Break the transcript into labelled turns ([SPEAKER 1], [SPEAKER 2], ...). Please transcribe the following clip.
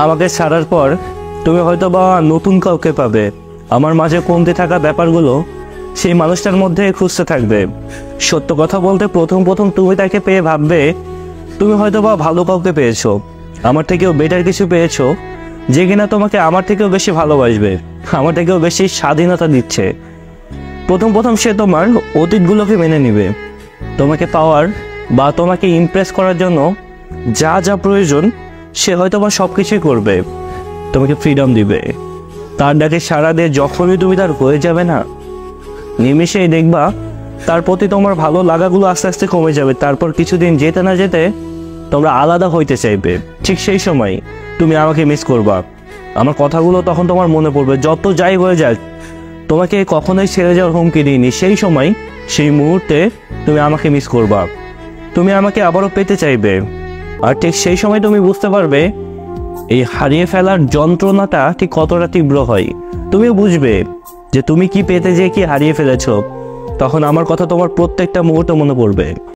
[SPEAKER 1] আমাকে ছাড়ার পর তুমি হয়তো বা নতুন কাউকে পাবে। আমার মাঝে কমতে থাকা ব্যাপারগুলো সেই মানুষটার মধ্যে খুঁজতে থাকবে। সত্য কথা বলতে প্রথম প্রথম তুমি তাকে পেয়ে ভাববে তুমি হয়তো বা ভালো কাউকে পেয়েছো, আমার থেকেও বেটার কিছু পেয়েছো, যে কিনা তোমাকে আমার থেকেও বেশি ভালোবাসবে, আমার থেকেও বেশি স্বাধীনতা দিচ্ছে। প্রথম প্রথম সে তোমার অতীতগুলোকে মেনে নিবে। তোমাকে পাওয়ার বা তোমাকে ইমপ্রেস করার জন্য যা যা প্রয়োজন সে হয়তো বা সব কিছুই করবে, তোমাকে ফ্রিডম দিবে। তার ডাকে সাড়া দিয়ে যখনই তুমি তার হয়ে যাবে না, নিমেষেই দেখবা তার প্রতি তোমার ভালো লাগাগুলো আস্তে আস্তে কমে যাবে। তারপর কিছুদিন যেতে না যেতে তোমরা আলাদা হইতে চাইবে। ঠিক সেই সময় তুমি আমাকে মিস করবা। আমার কথাগুলো তখন তোমার মনে পড়বে। যত যাই হয়ে যাক, তোমাকে কখনোই ছেড়ে যাওয়ার হুমকি দিইনি। সেই সময়, সেই মুহূর্তে তুমি আমাকে মিস করবা, তুমি আমাকে আবারও পেতে চাইবে। আর ঠিক সেই সময় তুমি বুঝতে পারবে এই হারিয়ে ফেলার যন্ত্রণাটা ঠিক কতটা তীব্র হয়। তুমিও বুঝবে যে তুমি কি পেতে যেয়ে কি হারিয়ে ফেলেছো। তখন আমার কথা তোমার প্রত্যেকটা মুহূর্তে মনে পড়বে।